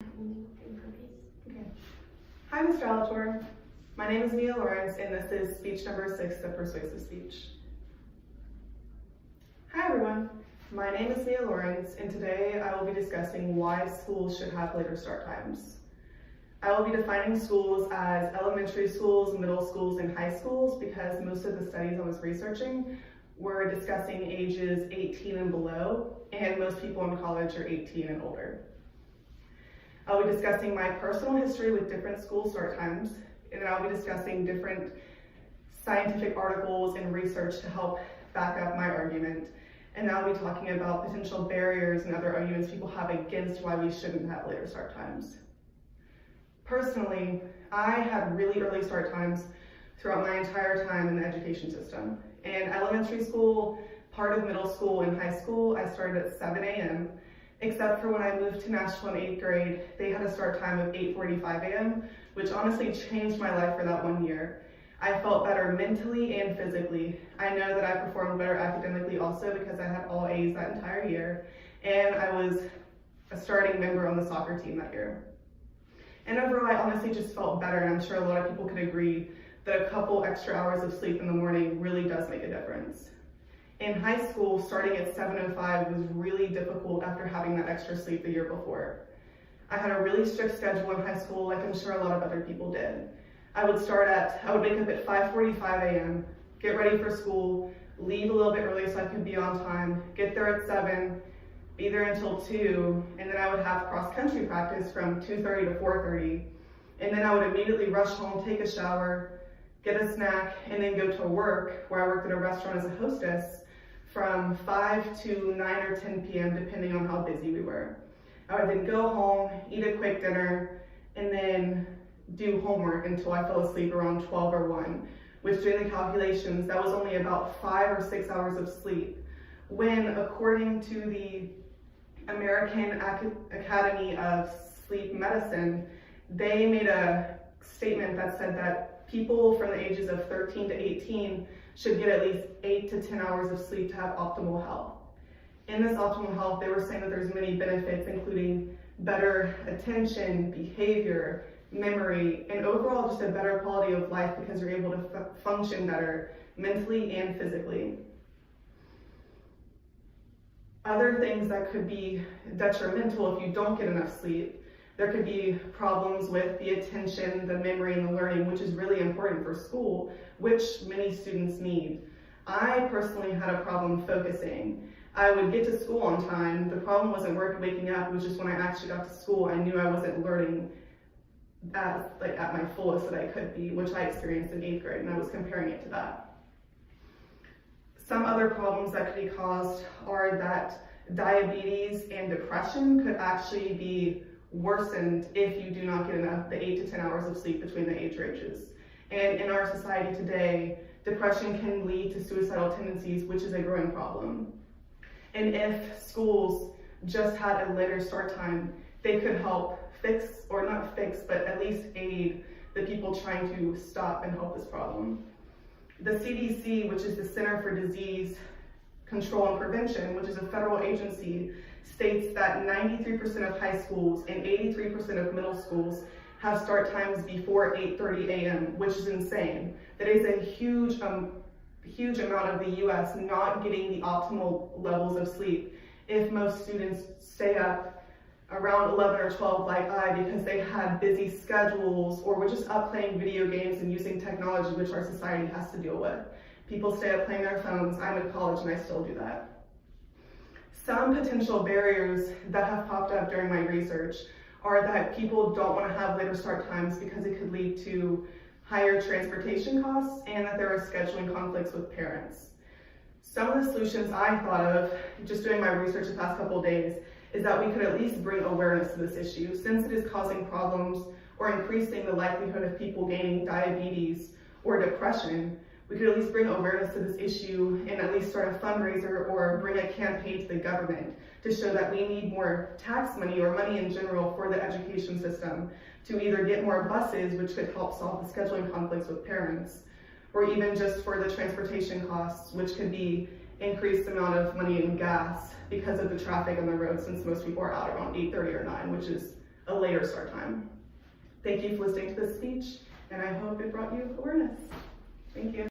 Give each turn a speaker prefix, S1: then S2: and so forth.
S1: Okay. Hi, Mr. Alator. My name is Mia Lawrence, and this is speech number 6 of Persuasive Speech. Hi, everyone. My name is Mia Lawrence, and today I will be discussing why schools should have later start times. I will be defining schools as elementary schools, middle schools, and high schools because most of the studies I was researching were discussing ages 18 and below, and most people in college are 18 and older. I'll be discussing my personal history with different school start times, and then I'll be discussing different scientific articles and research to help back up my argument. And then I'll be talking about potential barriers and other arguments people have against why we shouldn't have later start times. Personally, I had really early start times throughout my entire time in the education system. In elementary school, part of middle school, and high school, I started at 7 a.m., except for when I moved to Nashville in 8th grade, they had a start time of 8:45 a.m., which honestly changed my life for that 1 year. I felt better mentally and physically. I know that I performed better academically also because I had all A's that entire year, and I was a starting member on the soccer team that year. And overall, I honestly just felt better, and I'm sure a lot of people could agree that a couple extra hours of sleep in the morning really does make a difference. In high school, starting at 7:05 was really difficult after having that extra sleep the year before. I had a really strict schedule in high school, like I'm sure a lot of other people did. I would wake up at 5:45 a.m., get ready for school, leave a little bit early so I could be on time, get there at 7, be there until 2, and then I would have cross-country practice from 2:30 to 4:30. And then I would immediately rush home, take a shower, get a snack, and then go to work, where I worked at a restaurant as a hostess, from 5 to 9 or 10 p.m., depending on how busy we were. I would then go home, eat a quick dinner, and then do homework until I fell asleep around 12 or 1, which doing the calculations, that was only about 5 or 6 hours of sleep, when according to the American Academy of Sleep Medicine, they made a statement that said that people from the ages of 13 to 18 should get at least 8 to 10 hours of sleep to have optimal health. In this optimal health, they were saying that there's many benefits, including better attention, behavior, memory, and overall just a better quality of life because you're able to function better mentally and physically. Other things that could be detrimental if you don't get enough sleep, there could be problems with the attention, the memory, and the learning, which is really important for school, which many students need. I personally had a problem focusing. I would get to school on time. The problem wasn't waking up. It was just when I actually got to school, I knew I wasn't learning at my fullest that I could be, which I experienced in 8th grade, and I was comparing it to that. Some other problems that could be caused are that diabetes and depression could actually be worsened if you do not get enough, the 8 to 10 hours of sleep between the age ranges. And in our society today, depression can lead to suicidal tendencies, which is a growing problem. And if schools just had a later start time, they could help fix, or not fix, but at least aid the people trying to stop and help this problem. The CDC, which is the Center for Disease Control and Prevention, which is a federal agency, states that 93% of high schools and 83% of middle schools have start times before 8:30 a.m., which is insane. That is a huge amount of the U.S. not getting the optimal levels of sleep if most students stay up around 11 or 12 like I, because they had busy schedules or were just up playing video games and using technology, which our society has to deal with. People stay up playing their phones. I'm in college and I still do that. Some potential barriers that have popped up during my research are that people don't want to have later start times because it could lead to higher transportation costs and that there are scheduling conflicts with parents. Some of the solutions I thought of just doing my research the past couple of days is that we could at least bring awareness to this issue, since it is causing problems or increasing the likelihood of people gaining diabetes or depression. We could at least bring awareness to this issue and at least start a fundraiser or bring a campaign to the government to show that we need more tax money or money in general for the education system to either get more buses, which could help solve the scheduling conflicts with parents, or even just for the transportation costs, which could be increased amount of money in gas because of the traffic on the road, since most people are out around 8:30 or 9, which is a later start time. Thank you for listening to this speech, and I hope it brought you awareness. Thank you.